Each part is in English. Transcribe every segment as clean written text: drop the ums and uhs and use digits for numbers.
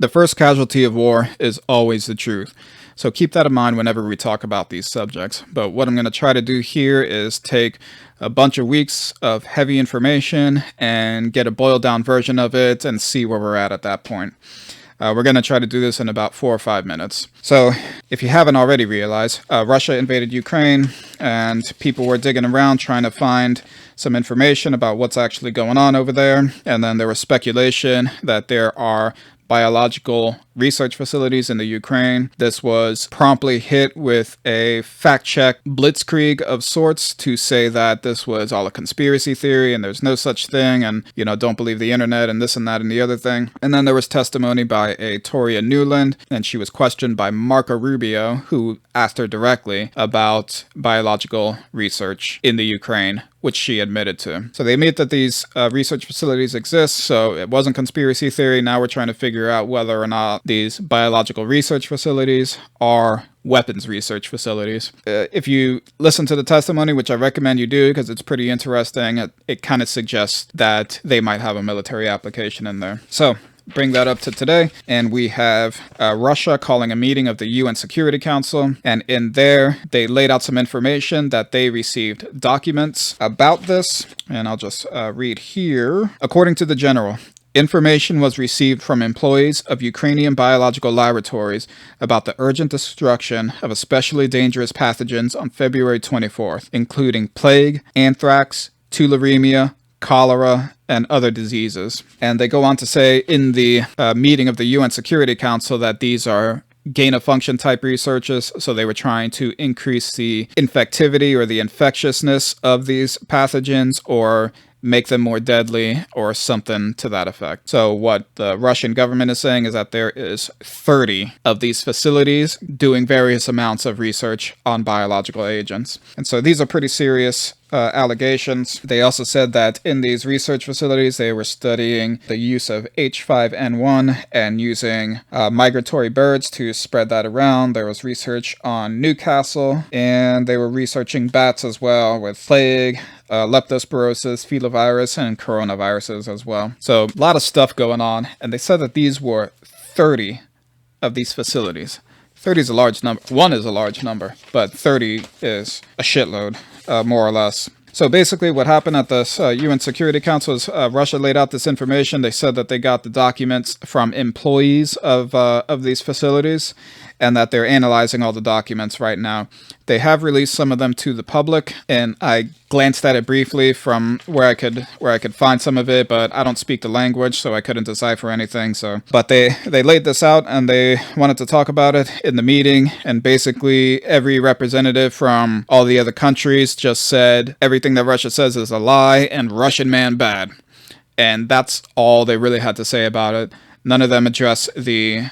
The first casualty of war is always the truth. So keep that in mind whenever we talk about these subjects. But what I'm going to try to do here is take a bunch of weeks of heavy information and get a boiled down version of it and see where we're at that point. We're going to try to do this in about 4 or 5 minutes. So if you haven't already realized, Russia invaded Ukraine and people were digging around trying to find some information about what's actually going on over there. And then there was speculation that there are biological research facilities in the Ukraine. This was promptly hit with a fact-check blitzkrieg of sorts to say that this was all a conspiracy theory and there's no such thing and, don't believe the internet and this and that and the other thing. And then there was testimony by a Toria Newland, and she was questioned by Marco Rubio, who asked her directly about biological research in the Ukraine, which she admitted to. So they admit that these research facilities exist, so it wasn't conspiracy theory. Now we're trying to figure out whether or not these biological research facilities are weapons research facilities. If you listen to the testimony, which I recommend you do because it's pretty interesting, it kind of suggests that they might have a military application in there. So bring that up to today, and we have Russia calling a meeting of the UN Security Council, and in there they laid out some information that they received documents about this, and I'll just read here. According to the general, information was received from employees of Ukrainian biological laboratories about the urgent destruction of especially dangerous pathogens on February 24th, including plague, anthrax, tularemia, cholera, and other diseases. And they go on to say in the meeting of the UN Security Council that these are gain-of-function type researches, so they were trying to increase the infectivity or the infectiousness of these pathogens or make them more deadly or something to that effect. So what the Russian government is saying is that there is 30 of these facilities doing various amounts of research on biological agents. And so these are pretty serious allegations. They also said that in these research facilities, they were studying the use of H5N1 and using migratory birds to spread that around. There was research on Newcastle, and they were researching bats as well with plague, leptospirosis, filovirus, and coronaviruses as well. So a lot of stuff going on. And they said that these were 30 of these facilities. 30 is a large number. 1 is a large number, but 30 is a shitload, more or less. So basically what happened at this UN Security Council is Russia laid out this information. They said that they got the documents from employees of these facilities and that they're analyzing all the documents right now. They have released some of them to the public, and I glanced at it briefly from where I could find some of it, but I don't speak the language, so I couldn't decipher anything. But they laid this out and they wanted to talk about it in the meeting, and basically every representative from all the other countries just said everything that Russia says is a lie and Russian man bad. And that's all they really had to say about it. None of them address the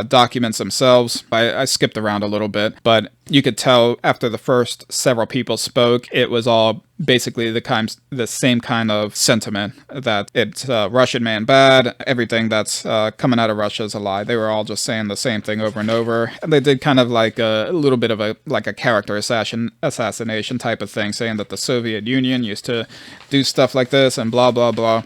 documents themselves. I skipped around a little bit, but you could tell after the first several people spoke, it was all basically the same kind of sentiment that it's Russian man bad, everything that's coming out of Russia is a lie. They were all just saying the same thing over and over, and they did kind of like a little bit of a character assassination type of thing, saying that the Soviet Union used to do stuff like this and blah blah blah.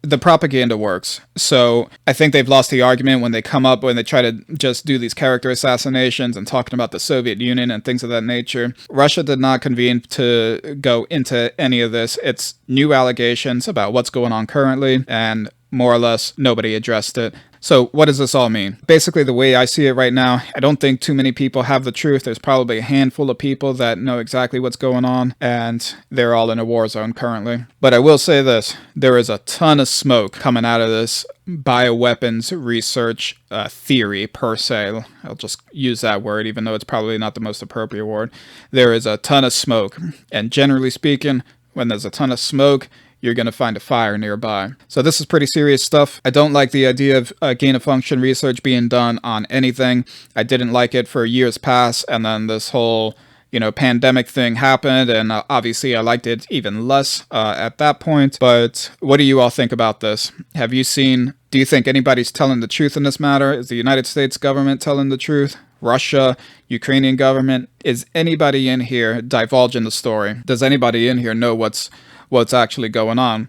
The propaganda works. So I think they've lost the argument when they try to just do these character assassinations and talking about the Soviet Union and things of that nature. Russia did not convene to go into any of this. It's new allegations about what's going on currently, and more or less nobody addressed it. So what does this all mean? Basically, the way I see it right now, I don't think too many people have the truth. There's probably a handful of people that know exactly what's going on, and they're all in a war zone currently. But I will say this, there is a ton of smoke coming out of this bioweapons research theory per se. I'll just use that word, even though it's probably not the most appropriate word. There is a ton of smoke, and generally speaking, when there's a ton of smoke, you're going to find a fire nearby. So this is pretty serious stuff. I don't like the idea of gain-of-function research being done on anything. I didn't like it for years past, and then this whole pandemic thing happened, and obviously I liked it even less at that point. But what do you all think about this? Do you think anybody's telling the truth in this matter? Is the United States government telling the truth? Russia, Ukrainian government? Is anybody in here divulging the story? Does anybody in here know what's actually going on?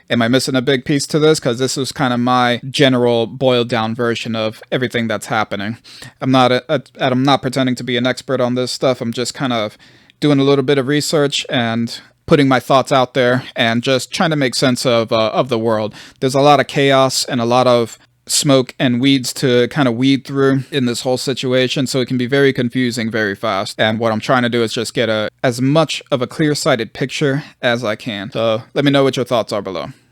Am I missing a big piece to this? Because this was kind of my general boiled down version of everything that's happening. I'm not pretending to be an expert on this stuff. I'm just kind of doing a little bit of research and putting my thoughts out there and just trying to make sense of the world. There's a lot of chaos and a lot of smoke and weeds to kind of weed through in this whole situation, so it can be very confusing very fast. And what I'm trying to do is just get as much of a clear-sighted picture as I can. So let me know what your thoughts are below.